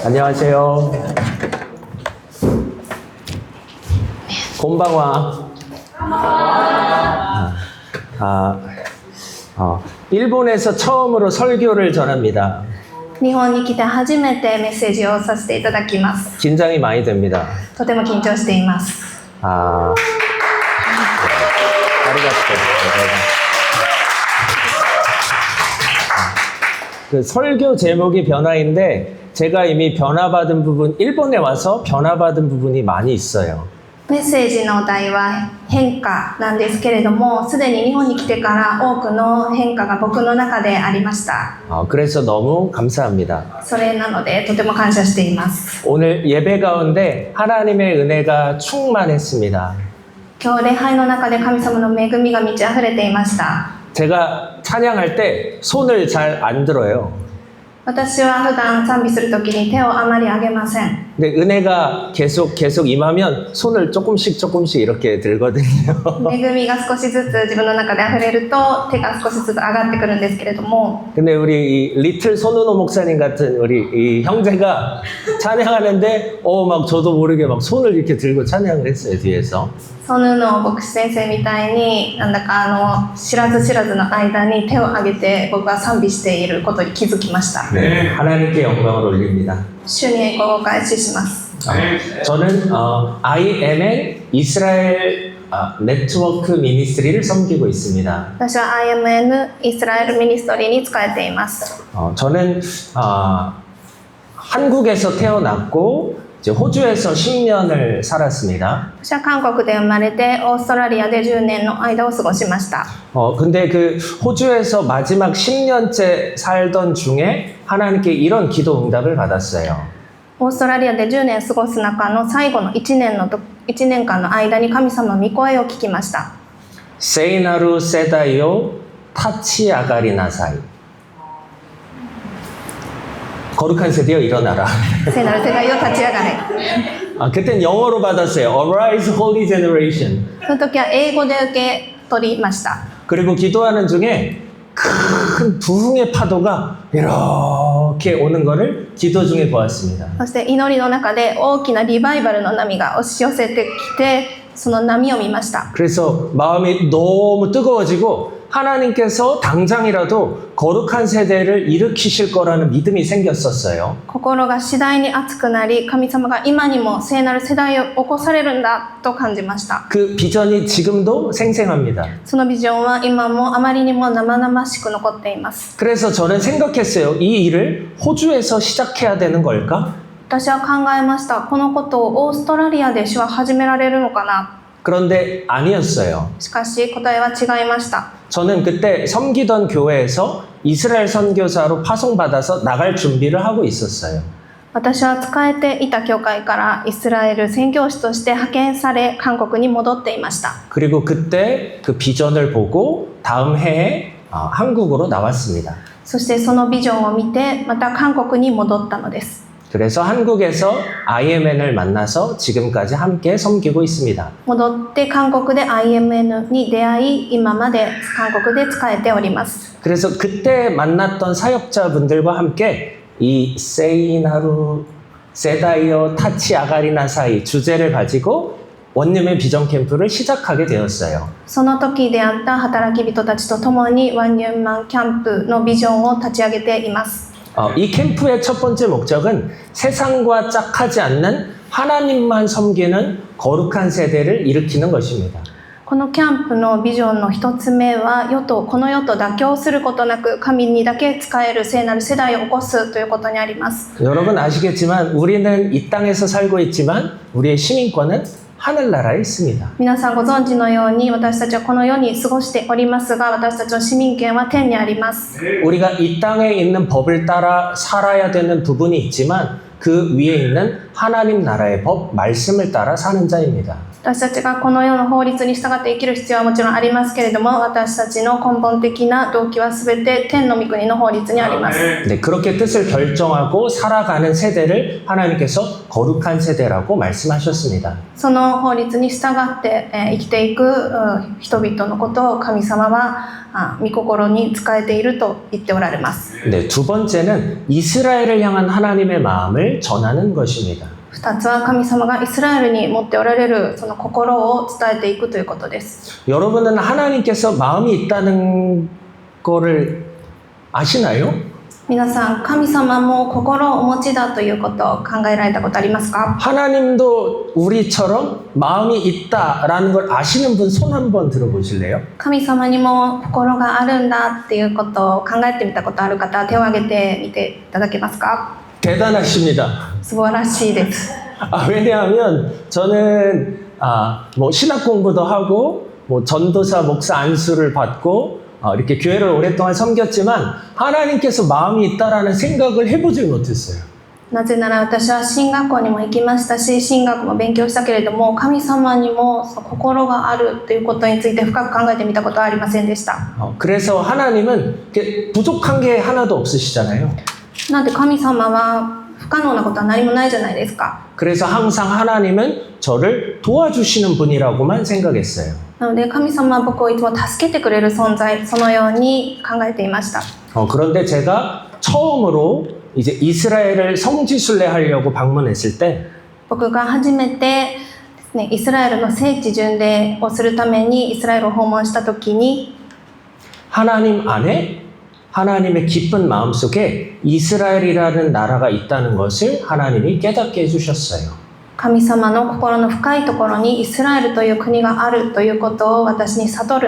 안녕하세요. 곤방와. 일본에서 처음으로 설교를 전합니다. 日本に来て初めてメッセージをさせていただきます。 긴장이 많이 됩니다. とても緊張しています。 그 설교 제목이 변화인데 제가 이미 변화받은 부분, 일본에 와서 변화받은 부분이 많이 있어요. メッセージのお題は変化なんですけれども、すでに日本に来てから多くの変化が僕の中でありました。 그래서 너무 감사합니다. それなのでとても感謝しています。 오늘 예배 가운데 하나님의 은혜가 충만했습니다. 今日礼拝の中で神様の恵みが満ち溢れていました。 제가 찬양할 때 손을 잘 안 들어요. 私は普段賛美するときに手をあまり上げません。 근데 은혜가 계속 임하면 손을 조금씩 이렇게 들거든요. 恵みが少しずつ自分の中で溢れると手が少しずつ上がってくるんですけれども、 근데 우리 이 리틀 손은호 목사님 같은 우리 이 형제가 찬양하는데 막 저도 모르게 막 손을 이렇게 들고 찬양을 했어요, 뒤에서. ソヌの牧師先生みたいになんだか知らず知らずの間に手を挙げて僕は賛美していることに気づきました。 네, 하나님께 영광을 올립니다. 主に栄光をお返しします。 저는 IMN 이스라엘 네트워크 미니스트리를 섬기고 있습니다. 私は IMN イスラエルミニストリーに仕えています。 저는 한국에서 태어났고 이제 호주에서 10년을 살았습니다. 私は韓国で生まれてオーストラリアで10年の間を過ごしました。 근데 그 호주에서 마지막 10년째 살던 중에 하나님께 이런 기도 응답을 받았어요. オーストラリアで10年過ごす中の最後の1年間の間に神様の御声を聞きました。 세이나루 세다이오 타치 아가리 나사이. 거룩한 세대여 일어나라. 聖なる世代を立ち上がれ。 그땐 영어로 받았어요. Arise Holy Generation. その時は英語で受け取りました。 그리고 기도하는 중에 큰 부흥의 파도가 이렇게 오는 거를 기도 중에 보았습니다. そして祈りの中で大きなリバイバルの波が押し寄せてきて、その波を見ました。 그래서 마음이 너무 뜨거워지고 하나님께서 당장이라도 거룩한 세대를 일으키실 거라는 믿음이 생겼었어요. 心が次第に熱くなり、神様が今にも聖なる世代を起こされるんだと感じました。 그 비전이 지금도 생생합니다. そのビジョンは今もあまりにも生々しく残っています。 그래서 저는 생각했어요. 이 일을 호주에서 시작해야 되는 걸까? 私は考えました。このことをオーストラリアで主は始められるのかな。 그런데 아니었어요. しかし答えは違いました。 저는 그때 섬기던 교회에서 이스라엘 선교사로 파송받아서 나갈 준비를 하고 있었어요. 私は仕えていた教会からイスラエル宣教師として派遣され、韓国に戻っていました。 그리고 그때 그 비전을 보고 다음 해에 한국으로 나왔습니다. そしてそのビジョンを見て、また韓国に戻ったのです。 그래서 한국에서 IMN을 만나서 지금까지 함께 섬기고 있습니다. 戻って韓国で IMN に出会い、今まで韓国で仕えております。 그래서 그때 만났던 사역자분들과 함께 이 세이나루 세다이어 타치 아가리나 사이 주제를 가지고 원룸의 비전 캠프를 시작하게 되었어요. その時出会った働き人たちと共にワンニューマンキャンプのビジョンを立ち上げています。 이 캠프의 첫 번째 목적은 세상과 짝하지 않는 하나님만 섬기는 거룩한 세대를 일으키는 것입니다. このキャンプのビジョンの一つ目はこの世と妥協することなく神にだけ仕える聖なる世代を起こすということにあります。 여러분 아시겠지만 우리는 이 땅에서 살고 있지만 우리의 시민권은 하늘나라에 있습니다. 皆さんご存知のように私たちはこの世に過ごしておりますが、私たちの市民権は天にあります。 우리가 이 땅에 있는 법을 따라 살아야 되는 부분이 있지만 그 위에 있는 하나님 나라의 법, 말씀을 따라 사는 자입니다. 私たちがこの世の法律に従って生きる必要はもちろんありますけれども、私たちの根本的な動機は全て天の御国の法律にあります。 네, 그렇게 뜻을 결정하고 살아가는 세대를 하나님께서 거룩한 세대라고 말씀하셨습니다. その法律に従って、生きていく人々のことを神様は御心に仕えていると言っておられます。 네, 두 번째는 이스라엘을 향한 하나님의 마음을 전하는 것입니다. 2つは神様がイスラエルに持っておられるその心を伝えていくということです。 여러분은 하나님께서 마음이 있다는 거를 아시나요? 皆さん、神様も心をお持ちだということを考えられたことありますか？ 하나님도 우리처럼 마음이 있다라는 걸 아시는 분 손 한번 들어보실래요? 神様にも心があるんだっていうことを考えてみたことある方、手を挙げてみていただけますか？ 대단하십니다. 素晴らしいです。 왜냐하면 저는 뭐 신학 공부도 하고 뭐 전도사 목사 안수를 받고 이렇게 교회를 오랫동안 섬겼지만 하나님께서 마음이 있다라는 생각을 해보질 못했어요. なぜなら私は神学校にも行きましたし、神学も勉強したけれども、神様にも心があるということについて深く考えてみたことはありませんでした。 그래서 하나님은 이렇게 부족한 게 하나도 없으시잖아요. なんで神様は不可能なことは何もないじゃないですか。 그래서 항상 하나님은 저를 도와주시는 분이라고만 생각했어요. なので神様は僕をいつも助けてくれる存在、そのように考えていました。 그런데 제가 처음으로 이제 이스라엘을 성지순례하려고 방문했을 때 僕が初めてですね、イスラエルの聖地巡礼をするためにイスラエルを訪問した時に、 하나님 안에 하나님의 기쁜 마음속에 이스라엘이라는 나라가 있다는 것을 하나님이 깨닫게 해주셨어요. 神様の心の深いところにイスラエルという国があるということを私に悟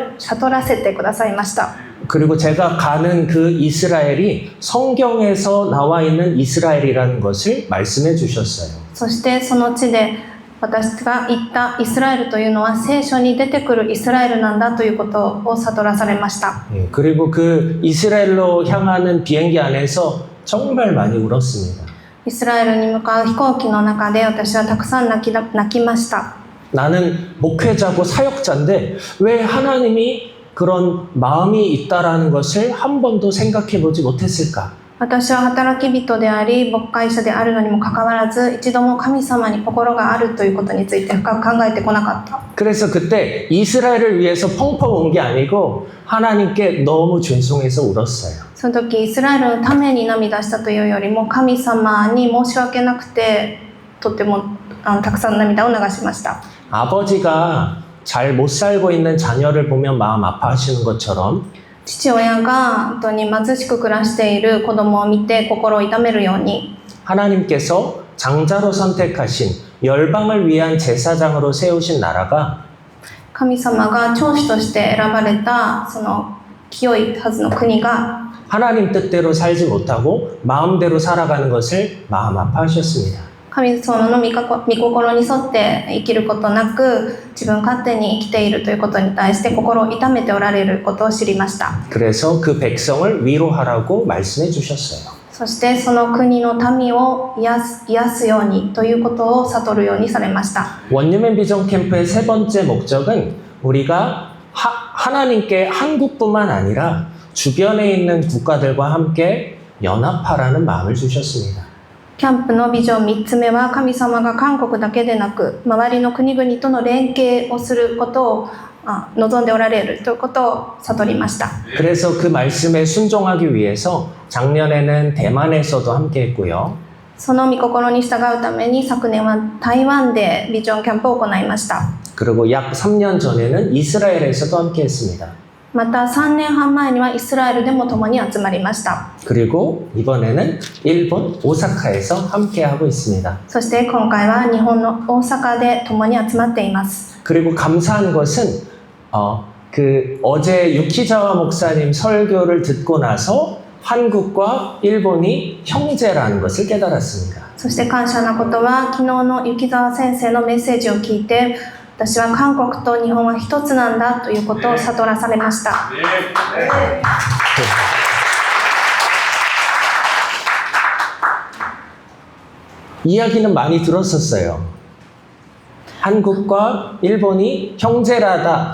らせてくださいました。 그리고 제가 가는 그 이스라엘이 성경에서 나와 있는 이스라엘이라는 것을 말씀해 주셨어요. そしてその地で私が言ったイスラエルというのは聖書に出てくるイスラエルなんだということを悟らされました。 그리고 그 이스라엘로 향하는 비행기 안에서 정말 많이 울었습니다. イスラエルに向かう飛行機の中で私はたくさん泣きました。 나는 목회자고 사역자인데 왜 하나님이 그런 마음이 있다라는 것을 한 번도 생각해 보지 못했을까? 私は働き人であり牧会者であるのにもかかわらず、一度も神様に心があるということについて深く考えてこなかった。 그래서 그때 이스라엘을 위해서 펑펑 운 게 아니고 하나님께 너무 죄송해서 울었어요. その時イスラエルのために涙したというよりも神様に申し訳なくてとてもたくさん涙を流しました。 아버지가 잘 못 살고 있는 자녀를 보면 마음 아파하시는 것처럼 父親が本当に貧しく暮らしている子供を見て心を痛めるように、 하나님께서 장자로 선택하신 열방을 위한 제사장으로 세우신 나라가 神様が長子として選ばれたその清いはずの国が 하나님 뜻대로 살지 못하고 마음대로 살아가는 것을 마음 아파하셨습니다. 神様の御心に沿って生きることなく自分勝手に生きているということに対して心を痛めておられることを知りました。 그래서 그 백성을 위로하라고 말씀해 주셨어요. そしてその国の民を癒すようにということを悟るようにされました。 원유맨 비전 캠프의 세 번째 목적은 우리가 하나님께 한국뿐만 아니라 주변에 있는 국가들과 함께 연합하라는 마음을 주셨습니다. キャンプのビジョン3つ目は神様が韓国だけでなく周りの国々との連携をすることを望んでおられるということを悟りました。 그래서 그 말씀에 순종하기 위해서 작년에는 대만에서도 함께 했고요. その御心に従うために昨年は台湾でビジョンキャンプを行いました。 그리고 약 3년 전에는 이스라엘에서도 함께 했습니다. また3年半前にはイスラエルでも共に集まりました。 그리고 이번에는 일본 오사카에서 함께 하고 있습니다. そして今回は日本の大阪で共に集まっています。 그리고 감사한 것은 어제 유키자와 목사님 설교를 듣고 나서 한국과 일본이 형제라는 것을 깨달았습니다. そして感謝なことは昨日の雪澤先生のメッセージを聞いて私は韓国と日本は一つなんだということを悟らされました。 이야기는 많이 들었었어요. 한국과 일본이 형제다,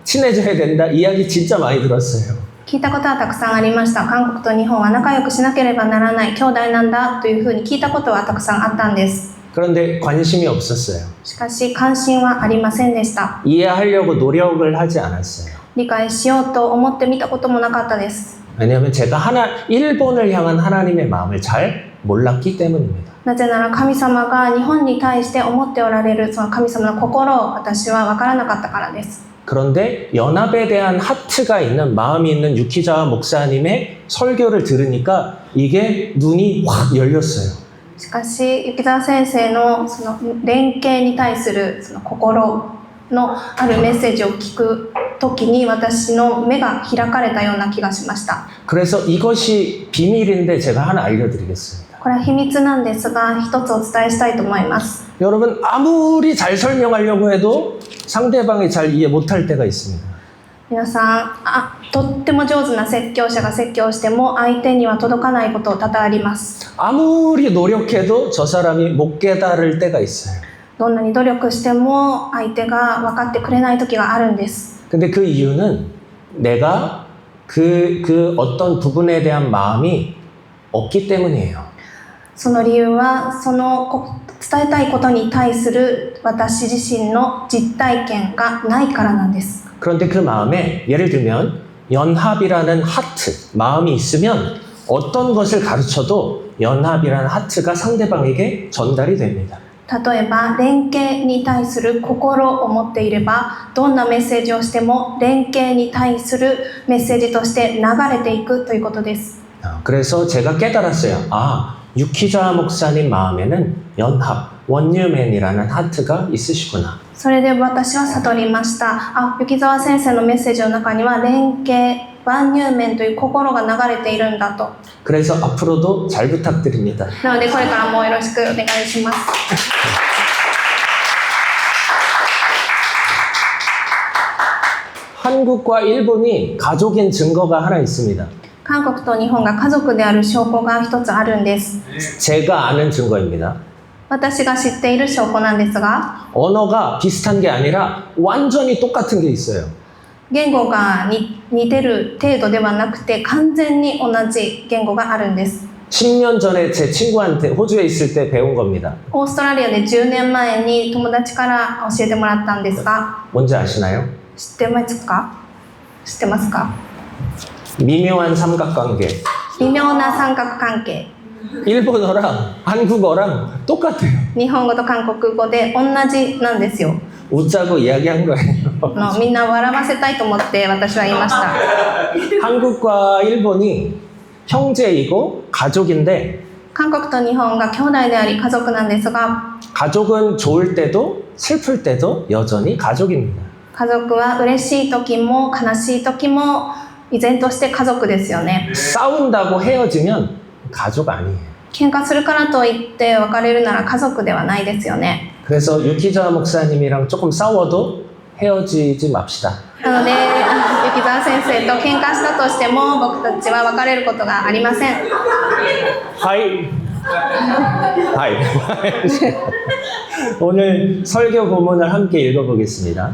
친해져야 된다 이야기 진짜 많이 들었어요. 聞いたことはたくさんありました。韓国と日本は仲良くしなければならない兄弟なんだというふうに聞いたことはたくさんあったんです。 그런데 관심이 없었어요. しかし関心はありませんでした。 이해하려고 노력을 하지 않았어요. 理解しようと思ってみたこともなかったです。 왜냐하면 제가 일본을 향한 하나님의 마음을 잘 몰랐기 때문입니다. なぜなら神様が日本に対して思っておられるその神様の心を私は分からなかったからです。 그런데 연합에 대한 하트가 있는 마음이 있는 유키자와 목사님의 설교를 들으니까 이게 눈이 확 열렸어요. しかし雪澤先生のその連携に対するその心のあるメッセージを聞くときに私の目が開かれたような気がしました。 그래서 이것이 비밀인데 제가 하나 알려드리겠습니다. これは秘密なんですが一つお伝えしたいと思います。 여러분 아무리 잘 설명하려고 해도 상대방이 잘 이해 못할 때가 있습니다. 皆さんとっても上手な説教者が説教しても相手には届かないこと多々あります。 아무리 노력해도 저 사람이 못 깨달을 때가 있어요. どんなに努力しても相手が分かってくれない時があるんです。 근데 그 이유는 내가 그 어떤 부분에 대한 마음이 없기 때문이에요. その理由はその伝えたいことに対する私自身の実体験がないからなんです。 그런데 그 마음에 예를 들면 연합이라는 하트, 마음이 있으면 어떤 것을 가르쳐도 연합이라는 하트가 상대방에게 전달이 됩니다. 例えば連携に対する心を持っていればどんなメッセージをしても連携に対するメッセージとして流れていくということです。 그래서 제가 깨달았어요. 유키자 목사님 마음에는 연합, 원유맨이라는 하트가 있으시구나. それで私は悟りました。雪澤先生のメッセージの中には連携、万入面という心が流れているんだと。 그래서 앞으로도 잘 부탁드립니다. なのでこれからもよろしくお願いします。 한국과 일본이 가족인 증거가 하나 있습니다. 韓国と日本が家族である証拠が一つあるんです。 제가 아는 증거입니다. 私が知っている証拠なんですが、 언어가 비슷한 게 아니라 완전히 똑같은 게 있어요. 言語が似てる程度ではなくて完全に同じ言語があるんです。 10년 전에 제 친구한테 호주에 있을 때 배운 겁니다. オーストラリアで10年前に友達から教えてもらったんですが、 뭔지 아시나요? 知ってますか？知ってますか？ 미묘한 삼각관계. 微妙な三角関係。 일본어랑 한국어랑 똑같아요. 日本語と韓国語で同じなんですよ。 웃자고 이야기한 거예요. みんな笑わせたいと思って私は言いました。 한국과 일본이 형제이고 가족인데 韓国と日本が兄弟であり家族なんですが、 가족은 좋을 때도 슬플 때도 여전히 가족입니다. 家族は嬉しい時も悲しい時も依然として家族ですよね。 싸운다고 헤어지면 가족 아니에요. 喧嘩するからといって別れるなら家族ではないですよね。 그래서 유키자 목사님이랑 조금 싸워도 헤어지지 맙시다. なので雪澤先生と喧嘩したとしても僕たちは別れることがありません。 하이. 하이. 오늘 설교 본문을 함께 읽어보겠습니다.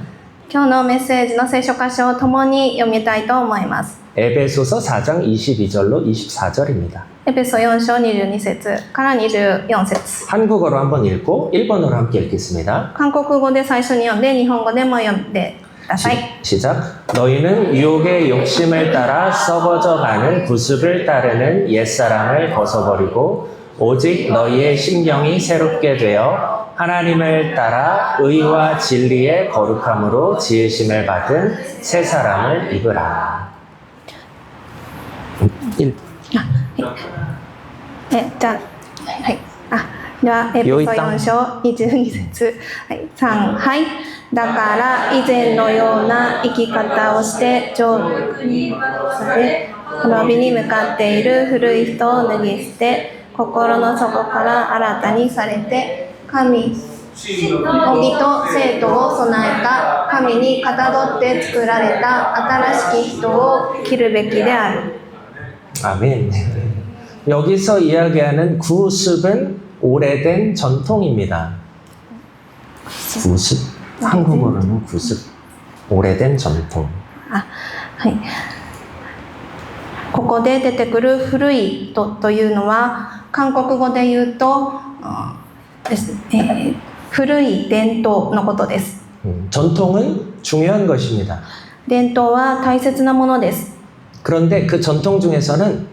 今日のメッセージの聖書箇所を共に読みたいと思います。 에베소서 4장 22절로 24절입니다. エペソ4章22節から24節 한국어로 한번 읽고 일본어로 함께 읽겠습니다. 韓国語で最初に読んで日本語でも読んでください。 시작. 너희는 유혹의 욕심을 따라 썩어져가는 구습을 따르는 옛사람을 벗어버리고 오직 너희의 심령이 새롭게 되어 하나님을 따라 의와 진리의 거룩함으로 지으심을 받은 새 사람을 입으라. じゃあ、はい。では、エペソ4章22節、3、はい。だから以前のような生き方をして上手にされ、滅びに向かっている古い人を脱ぎ捨て、心の底から新たにされて、神、義と生徒を備えた神にかたどって作られた新しき人を着るべきである。 아멘. 여기서 이야기하는 구습은 오래된 전통입니다. 구습. 한국어로는 구습. 오래된 전통. あ、はい。ここで出てくる古いというのは、韓国語で言うと、です古い伝統のことです。 전통은 중요한 것입니다. 伝統は大切なものです。 그런데 그 전통 중에서는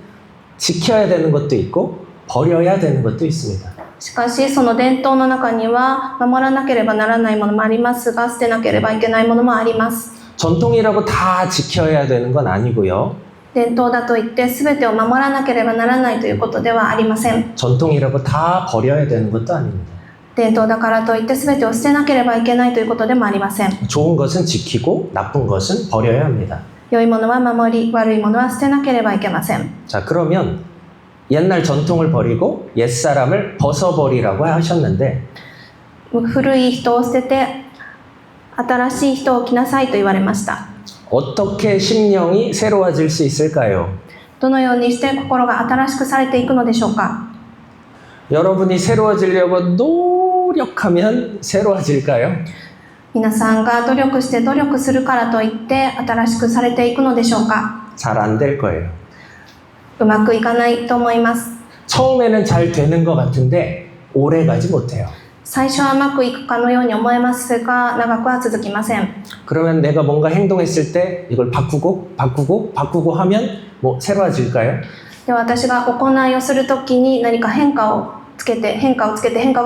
지켜야 되는 것도 있고 버려야 되는 것도 있습니다. しかし、その伝統の中には守らなければならないものもありますが、捨てなければいけないものもあります。 전통이라고 다 지켜야 되는 건 아니고요. 伝統だといって全てを守らなければならないということではありません。 전통이라고 다 버려야 되는 것도 아닙니다. 伝統だからといって全てを捨てなければいけないということでもありません。 좋은 것은 지키고 나쁜 것은 버려야 합니다. 良いものは守り、悪いものは捨てなければいけません。 자, 그러면 옛날 전통을 버리고 옛사람을 벗어버리라고 하셨는데 古い人を捨てて新しい人を着なさいと言われました。 어떻게 심령이 새로워질 수 있을까요? どのようにして心が新しくされていくのでしょうか。 여러분이 새로워지려고 노력하면 새로워질까요? 皆さんが努力して努力するからといって新しくされていくのでしょうか。 잘 안 될 거예요. うまくいかないと思います。 처음에는 잘 되는 것 같은데 오래 가지 못해요. 最初はうまくいくかのように思えますが、長くは続きません。 그러면 내가 뭔가 행동했을 때 이걸 바꾸고 하면 뭐 새로워질까요? で、私が行いをするときに何か変化をつけて変化を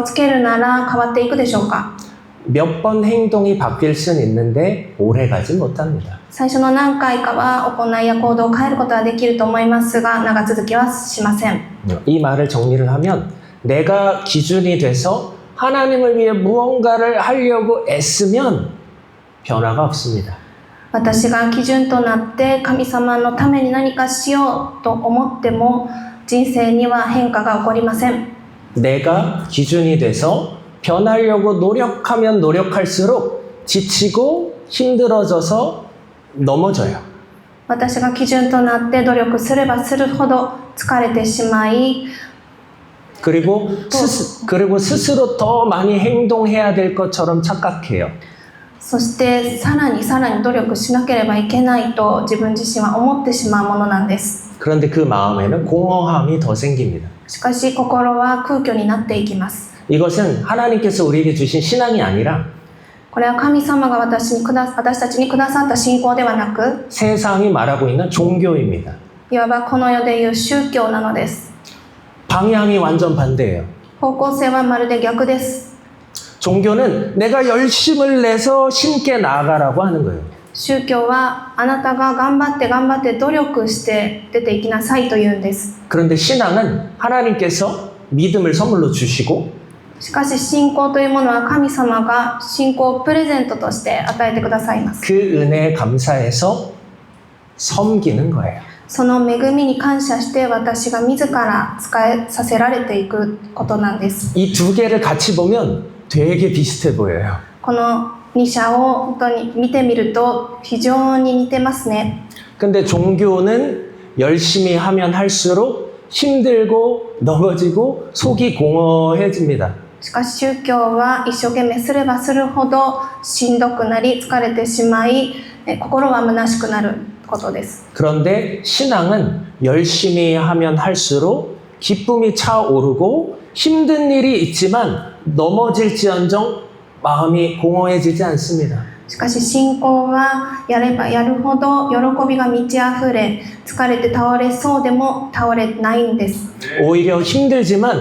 つけるなら変わっていくでしょうか。 몇 번 행동이 바뀔 수는 있는데 오래 가지 못합니다. 最初の何回かは行いや行動を変えることはできると思いますが、長続きはしません。 이 말을 정리를 하면 내가 기준이 돼서 하나님을 위해 무언가를 하려고 애쓰면 변화가 없습니다. 私が基準となって神様のために何かしようと思っても人生には変化が起こりません。 내가 기준이 돼서 변하려고 노력하면 노력할수록 지치고 힘들어져서 넘어져요. 私が基準となって努力すればするほど疲れてしまい 그리고 스스로 더 많이 행동해야 될 것처럼 착각해요. そしてさらに努力しなければいけないと自分自身は思ってしまうものなんです。 그런데 그 마음에는 공허함이 더 생깁니다. しかし心は空虚になっていきます。 이것은 하나님께서 우리에게 주신 신앙이 아니라 これは神様が私たちにくださった信仰ではなく、 세상이 말하고 있는 종교입니다. いわばこの世でいう宗教なのです。 방향이 완전 반대예요. 方向性はまるで逆です。 종교는 내가 열심을 내서 신께 나아가라고 하는 거예요. 宗教はあなたが頑張って努力して出ていきなさいというんです。 그런데 신앙은 하나님께서 믿음을 선물로 주시고 しかし信仰というものは神様が信仰をプレゼントとして与えてくださいます。 그 은혜에 감사해서 섬기는 거예요. その恵みに感謝して私が自ら使えさせられていくことなんです。 이 두 개를 같이 보면 되게 비슷해 보여요. この2者を本当に見てみると非常に似てますね。 근데 종교는 열심히 하면 할수록 힘들고 넘어지고 속이 공허해집니다. しかし宗教は一生懸命すればするほどしんどくなり疲れてしまい心は虚しくなることです。 그런데 신앙은 열심히 하면 할수록 기쁨이 차오르고 힘든 일이 있지만 넘어질지언정 마음이 공허해지지 않습니다. しかし信仰はやればやるほど喜びが満ち溢れ疲れて倒れそうでも倒れないんです。 오히려 힘들지만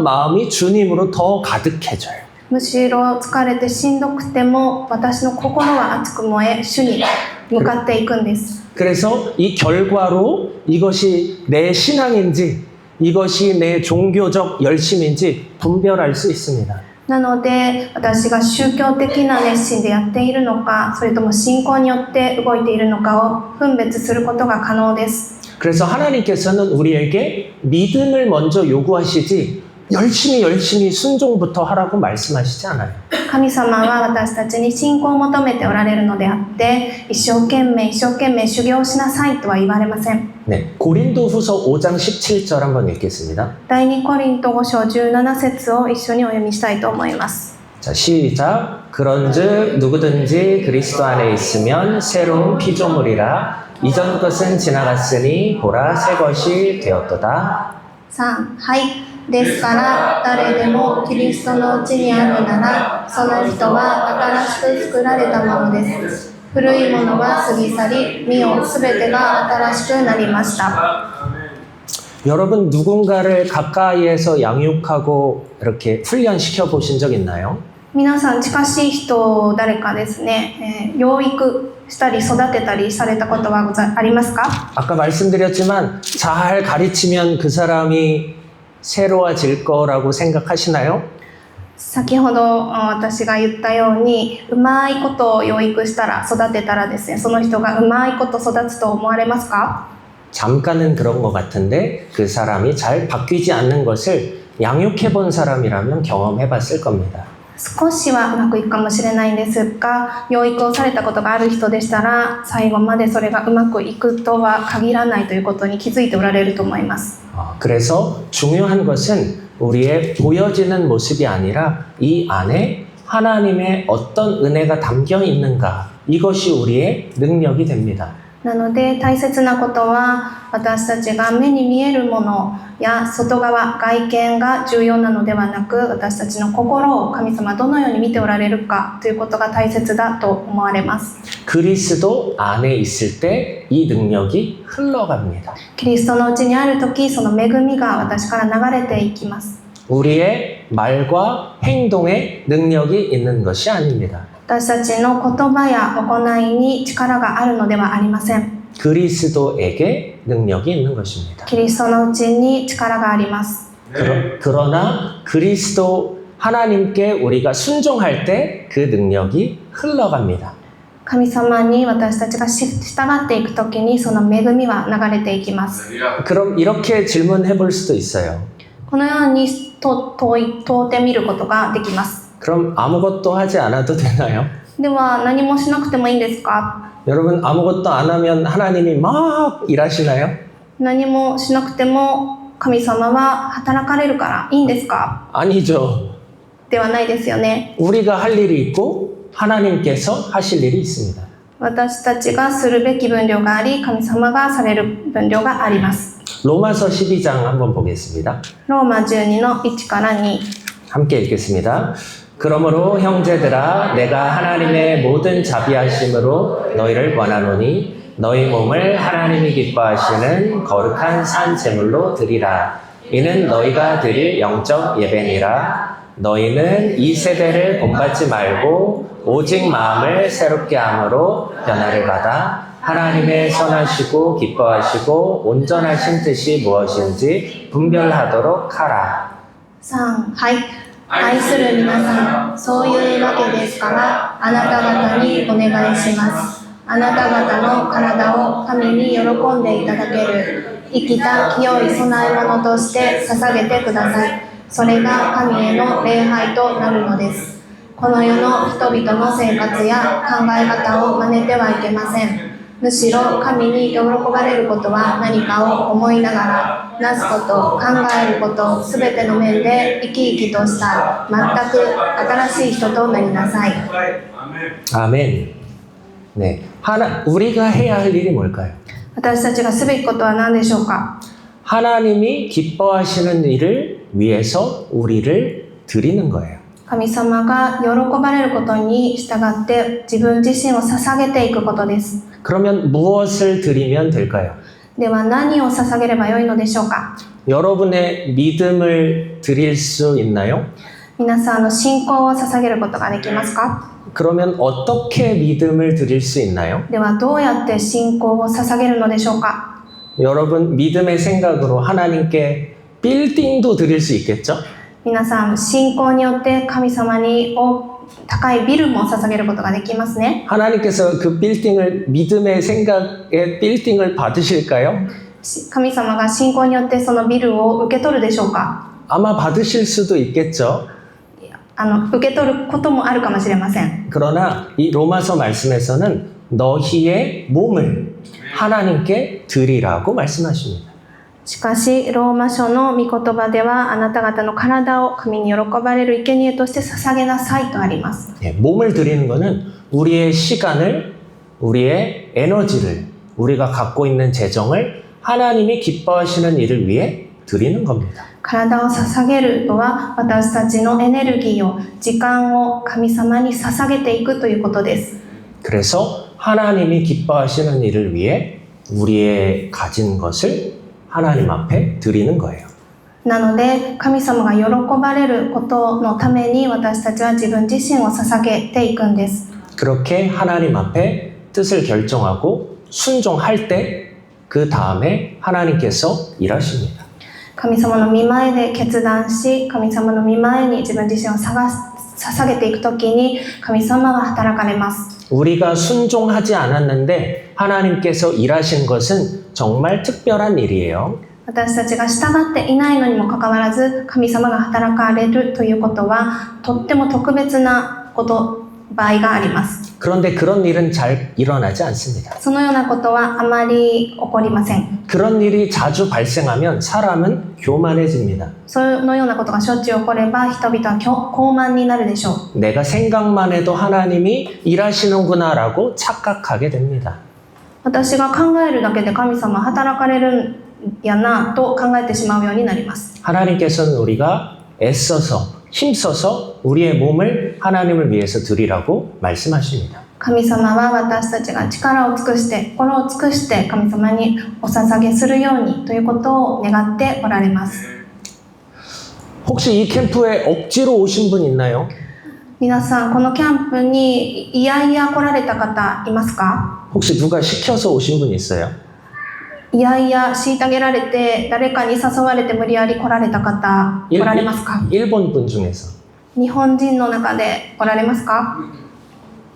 마음이 주님으로 더 가득해져요. むしろ疲れてしんどくても私の心は熱く燃え主に向かっていくんです。 그래서 이 결과로 이것이 내 신앙인지 이것이 내 종교적 열심인지 분별할 수 있습니다. なので私が宗教的な熱心でやっているのかそれとも信仰によって動いているのかを分別することが可能です。 그래서 하나님께서는 우리에게 믿음을 먼저 요구하시지 열심히 순종부터 하라고 말씀하시지 않아요. 神様は私たちに信仰を求めておられるのであって一生懸命修行しなさいとは言われません。 네, 고린도후서 5장 17절 한번 읽겠습니다. 第2コリント5章17節を一緒にお読みしたいと思います。 자, 시작. 그런즉 누구든지 그리스도 안에 있으면 새로운 피조물이라 이전 것은 지나갔으니 보라 새 것이 되었도다. 3、はい。ですから誰でもキリストのうちにあるならその人は新しく作られたものです。古いものは過ぎ去り見よすべてが新しくなりました。 여러분 누군가를 가까이에서 양육하고 이렇게 훈련시켜 보신 적 있나요? 皆さん近しい人誰かですね、養育したり育てたりされたことはありますか？ 아까 말씀드렸지만 잘 가르치면 그 사람이 새로워질 거라고 생각하시나요? 先ほど私が言ったようにうまいことを養育したら育てたらですねその人がうまいこと育つと思われますか？ 잠깐은 그런 것 같은데 그 사람이 잘 바뀌지 않는 것을 양육해 본 사람이라면 경험해 봤을 겁니다. 少しはうまくいくかもしれないんですが養育をされたことがある人でしたら最後までそれがうまくいくとは限らないということに気づいておられると思います。 그래서 중요한 것은 우리의 보여지는 모습이 아니라 이 안에 하나님의 어떤 은혜가 담겨 있는가 이것이 우리의 능력이 됩니다. なので大切なことは私たちが目に見えるものや外側外見が重要なのではなく私たちの心を神様どのように見ておられるかということが大切だと思われます。 그리스도 안에 있을 때 이 능력이 흘러갑니다. キリストのうちにあるときその恵みが私から流れていきます。 우리의 말과 행동에 능력이 있는 것이 아닙니다. 私たちの言葉や行いに力があるのではありません。 그리스도에게 능력이 있는 것입니다. キリストのうちに力があります。 그러나 그리스도 하나님께 우리가 순종할 때 그 능력이 흘러갑니다. 神様に私たちが従っていくときにその恵みは流れていきます。 그럼 이렇게 질문해 볼 수도 있어요. このように問うてみることができます。 그럼 아무것도 하지 않아도 되나요? では何もしなくてもいいんですか？ 여러분 아무것도 안 하면 하나님이 막 일하시나요? 何もしなくても神様は働かれるからいいんですか？ 아니죠. ではないですよね。 우리가 할 일이 있고 하나님께서 하실 일이 있습니다. 私たちがするべき分量があり神様がされる分量があります。 로마서 12장 한번 보겠습니다. ローマ12の1から2 함께 읽겠습니다. 그러므로 형제들아 내가 하나님의 모든 자비하심으로 너희를 권하노니 너희 몸을 하나님이 기뻐하시는 거룩한 산 제물로 드리라. 이는 너희가 드릴 영적 예배니라. 너희는 이 세대를 본받지 말고 오직 마음을 새롭게 함으로 변화를 받아 하나님의 선하시고 기뻐하시고 온전하신 뜻이 무엇인지 분별하도록 하라. 3はい愛する皆さん、そういうわけですからあなた方にお願いします。あなた方の体を神に喜んでいただける生きた清い供え物として捧げてください。それが神への礼拝となるのです。この世の人々の生活や考え方を真似てはいけません。むしろ神に喜ばれることは何かを思いながらなすこと、考えることすべての面で生き生きとした全く新しい人となりなさい。 아멘. 네, 우리가 해야 할 일이 뭘까요? 私たちがすべきことは何でしょうか？ 하나님이 기뻐하시는 일을 위해서 우리를 드리는 거예요. 神様が喜ばれることに従って自分自身を捧げていくことです。 그러면 무엇을 드리면 될까요? では何を捧げればよいのでしょうか？ 여러분의 믿음을 드릴 수 있나요? 皆さんの信仰を捧げることができますか？ 그러면 어떻게 믿음을 드릴 수 있나요? ではどうやって信仰を捧げるのでしょうか？ 여러분 믿음의 생각으로 하나님께 빌딩도 드릴 수 있겠죠? 皆さん信仰によって神様に高いビルも捧げることができますね。 하나님께서 그 빌딩을 믿음의 생각의 빌딩을 받으실까요? 神様が信仰によってそのビルを受け取るでしょうか？ 아마 받으실 수도 있겠죠. 受け取ることもあるかもしれません。 그러나 이 로마서 말씀에서는 너희의 몸을 하나님께 드리라고 말씀하십니다. しかし、ローマ書の御言葉では、あなた方の体を神に喜ばれる生贄として捧げなさいとあります。 예, 몸을 드리는 것은 우리의 시간을, 우리의 에너지를, 우리가 갖고 있는 재정을 하나님이 기뻐하시는 일을 위해 드리는 겁니다. 体を捧げるとは、私たちのエネルギーを、時間を神様に捧げていくということです。 그래서 하나님이 기뻐하시는 일을 위해 우리의 가진 것을 하나님 앞에 드리는 거예요. なので、神様が喜ばれることのために私たちは自分自身を捧げていくんです。 그렇게 하나님 앞에 뜻을 결정하고 순종할 때 그 다음에 하나님께서 일하십니다. 神様の御前で決断し、神様の御前に自分自身を捧げていくときに神様が働かれます。 우리가 순종하지 않았는데 하나님께서 일하신 것은 정말 특별한 일이에요. 私たちが従っていないのにもかかわらず神様が働かれるということはとっても特別な場合があります。 그런데 그런 일은 잘 일어나지 않습니다. そのようなことはあまり起こりません。 그런 일이 자주 발생하면 사람은 교만해집니다. そのようなことがしょっちゅう起これば人々は傲慢になるでしょう。 내가 생각만 해도 하나님이 일하시는구나 라고 착각하게 됩니다. 私が考えるだけで神様は働かれるんやなと考えてしまうようになります。 하나님께서는 우리가 애써서 힘써서 우리의 몸을 하나님을 위해서 드리라고 말씀하십니다. 神様は私たちが力を尽くして心を尽くして神様にお捧げするようにということを願っておられます。 혹시 이 캠프에 억지로 오신 분 있나요? 皆さんこのキャンプにいやいや来られた方いますか？ 혹시 누가 시켜서 오신 분 있어요? いやいや虐げられて誰かに誘われて無理やり来られた方おられますか？ 일본 분 중에서 日本人の中でおられますか？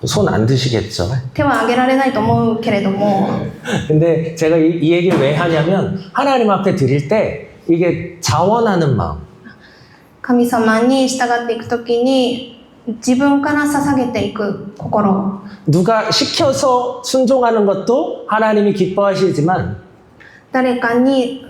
손 안 드시겠죠? 手は挙げられないと思うけれども 근데 제가 이 얘기를 왜 하냐면 하나님 앞에 드릴 때 이게 자원하는 마음 神様に従っていくときに自分から捧げていく心 누가 시켜서 순종하는 것도 하나님이 기뻐하시지만 誰かに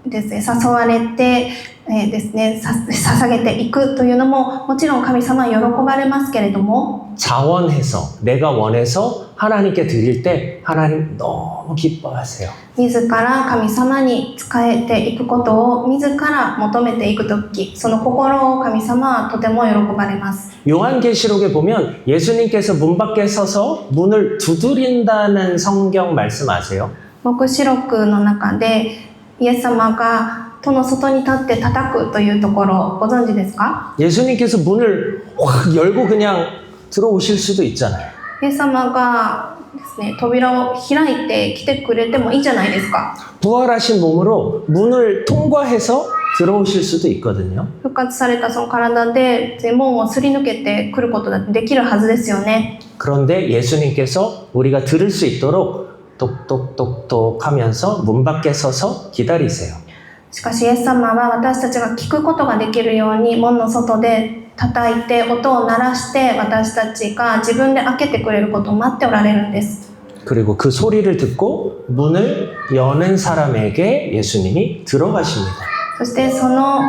ですね、誘われて、ですね、捧げていくというのももちろん神様は喜ばれますけれども 자원해서 내가 원해서 하나님께 드릴 때 하나님 너무 기뻐하세요. 自ら神様に仕えていくことを自ら求めていくときその心を神様はとても喜ばれます。 요한계시록에 보면 예수님께서 문 밖에 서서 문을 두드린다는 성경 말씀 아세요? 黙示録の中でイエス様が戸の外に立って叩くというところご存知ですか？ 예수님께서 문을 확 열고 그냥 들어오실 수도 있잖아요. イエス様がですね、扉を開いて来てくれてもいいじゃないですか。 부활하신 몸으로 문을 통과해서 들어오실 수도 있거든요. 復活されたその体で門をすり抜けてくることだってできるはずですよね。 그런데 예수님께서 우리가 들을 수 있도록 똑똑똑똑 하면서 문 밖에 서서 기다리세요. しかしイエス様は私たちが聞くことができるように門の外で叩いて音を鳴らして私たちが自分で開けてくれることを待っておられるんです。 그리고 그 소리를 듣고 문을 여는 사람에게 예수님이 들어가십니다. そしてその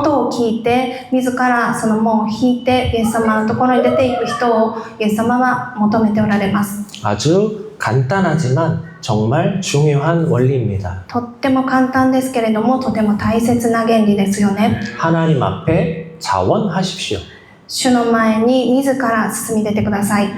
音を聞いて自らその門を引いてイエス様のところに出ていく人をイエス様は求めておられます。 아주 간단하지만 정말 중요한 원리입니다. とっても簡単ですけれどもとても大切な原理ですよね。 하나님 앞에 자원하십시오. 主の前に自ら進み出てください。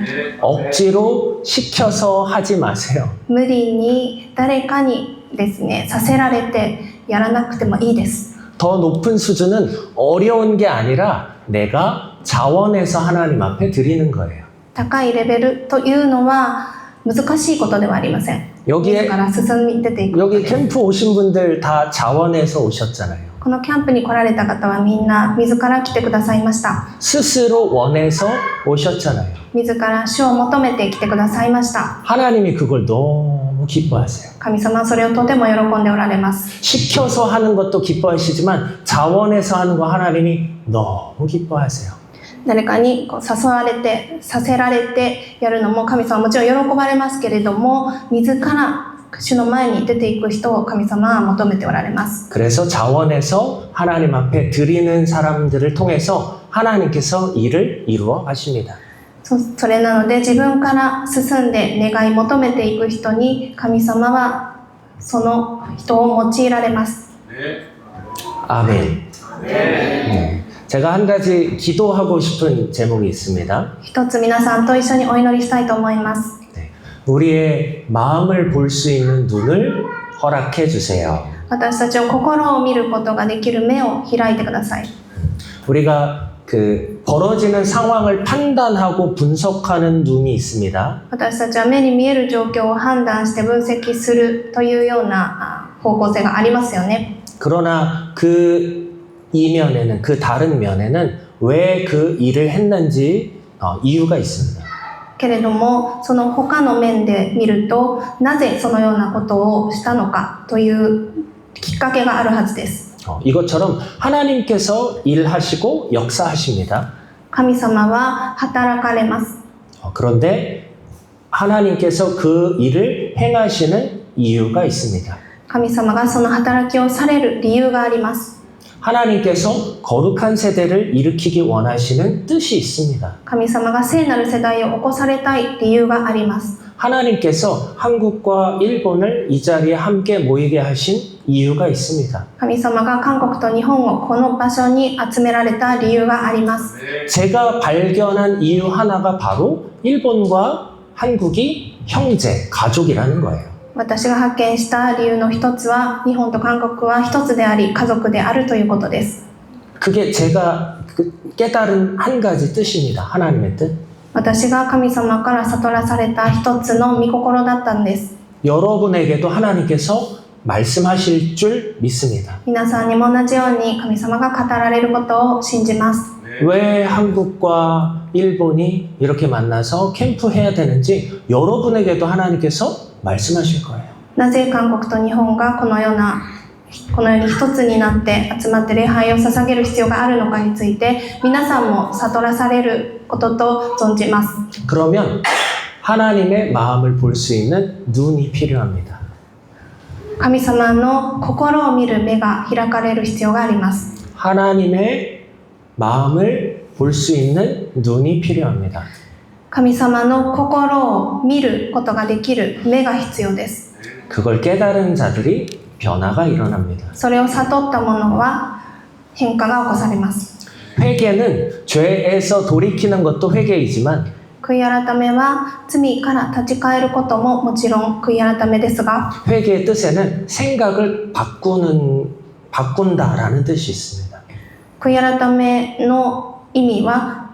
억지로 시켜서 하지 마세요. 無理に誰かにですね、させられてやらなくてもいいです。 더 높은 수준은 어려운 게 아니라 내가 자원해서 하나님 앞에 드리는 거예요. 高いレベルというのは難しいことではありません。 여기에 自ら進み出ていく。 여기 캠프 오신 분들 다 자원해서 오셨잖아요. このキャンプに来られた方はみんな自ら来てくださいました。 스스로 원해서 오셨잖아요. 自ら主を求めて来てくださいました。 하나님이 그걸 너무 너무 기뻐하세요. 神様はそれをとても喜んでおられます。 시켜서 하는 것도 기뻐하시지만 자원해서 하는 거 하나님이 너무 기뻐하세요. 誰かにこう誘われて、させられてやるのも神様はもちろん喜ばれますけれども、自ら主の前に出ていく人を神様は求めておられます。 그래서 자원해서 하나님 앞에 드리는 사람들을 통해서 하나님께서 일을 이루어 가십니다. それなので自分から進んで願い求めていく人に神様はその人を用いられます。 아멘. 네. 제가 한 가지 기도하고 싶은 제목이 있습니다. 一つ皆さんと一緒にお祈りしたいと思います。 네. 우리의 마음을 볼 수 있는 눈을 허락해 주세요. 私たちを心を見ることができる目を開いてください。 우리가 그 벌어지는 상황을 판단하고 분석하는 눈이 있습니다. 私たちは目に見える状況を判断して分析するというような方向性がありますよね。 그러나 그 이면에는 그 다른 면에는 왜 그 일을 했는지 이유가 있습니다. けれどもその他の面で見るとなぜそのようなことをしたのかというきっかけがあるはずです。 이것처럼 하나님께서 일하시고 역사하십니다. 神様は働かれます。 그런데 하나님께서 그 일을 행하시는 이유가 있습니다. 神様がその働きをされる理由があります。 하나님께서 거룩한 세대를 일으키기 원하시는 뜻이 있습니다. 神様が聖なる世代を起こされたい理由があります。 하나님께서 한국과 일본을 이 자리에 함께 모이게 하신 이유가 있습니다. 神様が韓国と日本をこの場所に集められた理由があります。 제가 발견한 이유 하나가 바로 일본과 한국이 형제, 가족이라는 거예요. 私が発見した理由の一つは日本と韓国は一つであり家族であるということです。 그게 제가 깨달은 한 가지 뜻입니다. 하나님의 뜻. 私が神様から悟らされた一つの御心だったんです。 여러분에게도 하나님께서 말씀하실 줄 믿습니다. 皆さんにも同じように神様が語られることを信じます。 왜 한국과 일본이 이렇게 만나서 캠프해야 되는지 여러분에게도 하나님께서 말씀하실 거예요. なぜ韓国と日本がこのように一つになって集まって礼拝を捧げる必要があるのかについて皆さんも悟らされることと存じます。 그러면 하나님의 마음을 볼 수 있는 눈이 필요합니다. 神様の心を見る目が開かれる必要があります。 하나님의 마음을 볼 수 있는 눈이 필요합니다. 神様の心を見ることができる目が必要です。 그걸 깨달은 자들이 변화가 일어납니다. それを悟った者は変化が起こされます。 회개는 죄에서 돌이키는 것도 회개이지만 悔い改めは罪から立ち返ることももちろん悔い改めですが 회개의 뜻에는 생각을 바꾼다라는 뜻이 있습니다. 悔い改めの意味は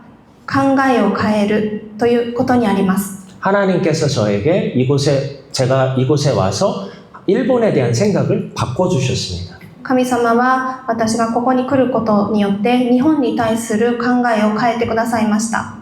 考えを変えるということにあります。 하나님께서 저에게 제가 이곳에 와서 일본에 대한 생각을 바꿔주셨습니다. 神様は私がここに来ることによって日本に対する考えを変えてくださいました。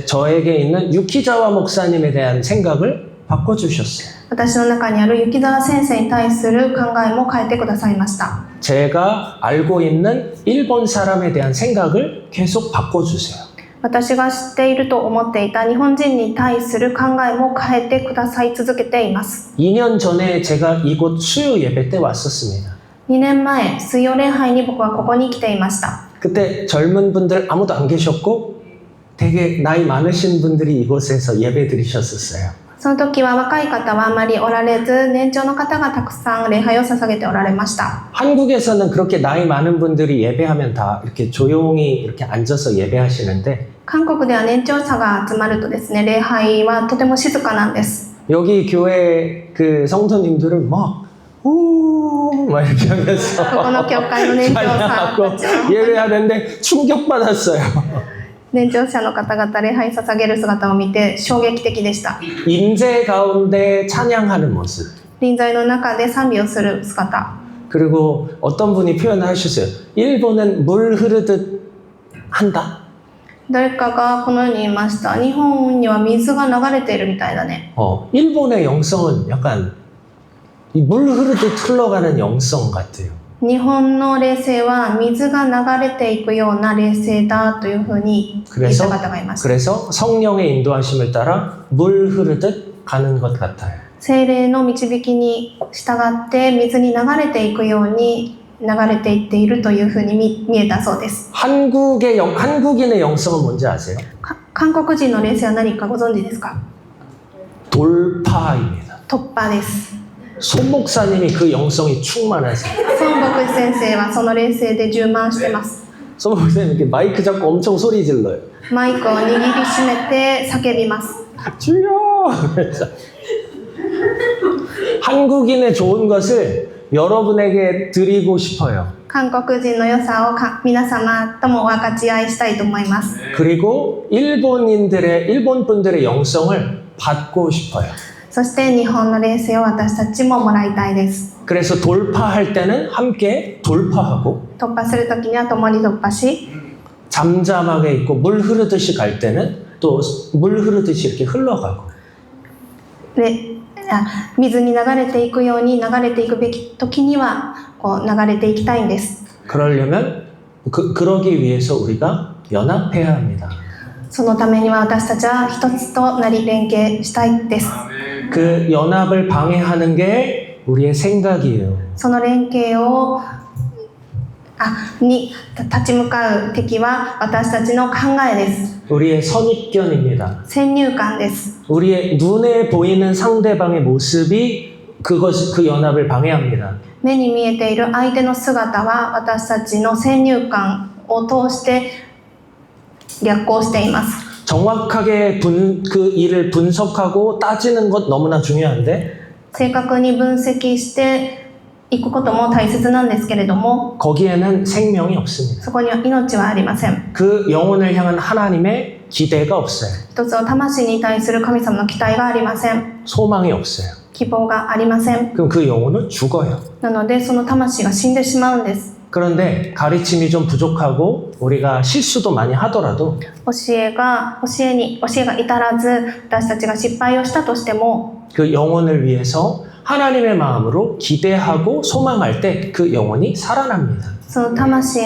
저에게 있는 유키자와 목사님에 대한 생각을 바꿔주셨어요. 私の中にある雪澤先生に対する考えも変えてくださいました。 제가 알고 있는 일본 사람에 대한 생각을 계속 바꿔주세요. 私が知っていると思っていた日本人に対する考えも変えてください続けています。 2년 전에 제가 이곳 수요 예배 때 왔었습니다. 2年前、水曜礼拝に僕はここに来ていました。 그때 젊은 분들 아무도 안 계셨고 되게 나이 많으신 분들이 이곳에서 예배 드리셨었어요. その時は若い方はあまりおられず、年長の方がたくさん礼拝を捧げておられました。 한국에서는 그렇게 나이 많은 분들이 예배하면 다 이렇게 조용히 이렇게 앉아서 예배하시는데 韓国では年長者が集まるとですね、礼拝はとても静かなんです。 여기 교회 그 성도님들은 막 이렇게 하면서 ここの教会の年長さんたちは 예배하는데 충격받았어요. 年長者の方々礼拝捧げる姿を見て衝撃的でした。 임재 가운데 찬양하는 모습. 臨在の中で賛美をする姿。 그리고 어떤 분이 표현을 하셨어요. 일본은 물 흐르듯 한다. 誰かがこのように言いました。日本には水が流れているみたいだね。 일본의 영성은 약간 이 물 흐르듯 흘러가는 영성 같아요. 日本の霊性は水が流れていくような霊性だというふうに言った方がいました。 그래서 성령의 인도하심을 따라 물 흐르듯 가는 것 같아요. 聖霊の導きに従って水に流れていくように流れていっているというふうに見えたそうです。 한국인의 영성은 뭔지 아세요? 韓国人の霊性は何かご存知ですか？ 돌파입니다. 突破です。 손 목사님이 그 영성이 충만하세요. 孫牧師先生はその霊性で充満してます。 손 목사님 이렇게 마이크 잡고 엄청 소리 질러요. マイクを握りしめて叫びます。 주여! 한국인의 좋은 것을 여러분에게 드리고 싶어요. 韓国人の良さを皆様とも分かち合いしたいと思います。 그리고 일본 분들의 영성을 받고 싶어요. そして日本の霊性を私たちももらいたいです。 그래서 돌파할 때는 함께 돌파하고 突破するときには共に突破し、 잠잠하게 있고 물 흐르듯이 갈 때는 또 물 흐르듯이 이렇게 흘러가고 水に流れていくように流れていくべきときにはこう流れていきたいんです。 그러려면 그러기 위해서 우리가 연합해야 합니다. そのためには私たちは一つとなり連携したいです。 그 연합을 방해하는 게 우리의 생각이에요. その連携をに立ち向かう敵は私たちの考えです。 우리의 선입견입니다. 先入観です。 우리의 눈에 보이는 상대방의 모습이 그 연합을 방해합니다. 目に見えている相手の姿は私たちの先入観を通して逆行しています。 정확하게 그 일을 분석하고 따지는 것 너무나 중요한데 正確に分析していくことも大切なんですけれども 거기에는 생명이 없습니다. そこには命はありません。 그 영혼을 향한 하나님의 기대가 없어요. 一つの魂に対する神様の期待がありません。 소망이 없어요. 希望がありません。 그럼 그 영혼은 죽어요. なのでその魂が死んでしまうんです。 그런데 가르침이 좀 부족하고 우리가 실수도 많이 하더라도 教えが至らず私たちが失敗をしたとしても 그 영혼을 위해서 하나님의 마음으로 기대하고 소망할 때 그 영혼이 살아납니다. その魂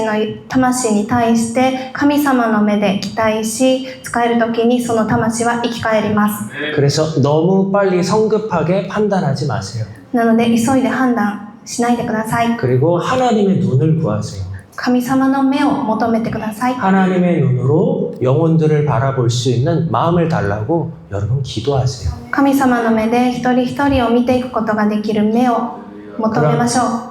に対して神様の目で期待し使える時にその魂は生き返ります。 그래서 너무 빨리 성급하게 판단하지 마세요. なので急いで判断しないでください。 그리고 하나님의 눈을 구하세요. 神様の目を求めてください。 하나님의 눈으로 영혼들을 바라볼 수 있는 마음을 달라고 여러분 기도하세요. 神様の目で一人一人を見ていくことができる目を求めましょう。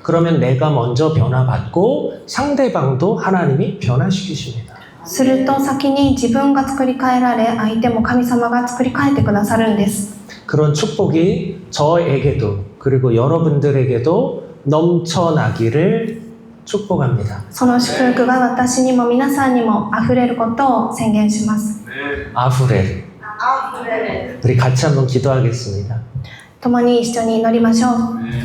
그러면 내가 먼저 변화받고 상대방도 하나님이 변화시키십니다. すると先に自分が作り変えられ相手も神様が作り変えてくださるんです。 그런 축복이 저에게도 그리고 여러분들에게도 넘쳐나기를 축복합니다. その祝福が私にも皆さんにもあふれることを宣言します。 아후레. 우리 같이 한번 기도하겠습니다. 共に一緒に祈りましょう。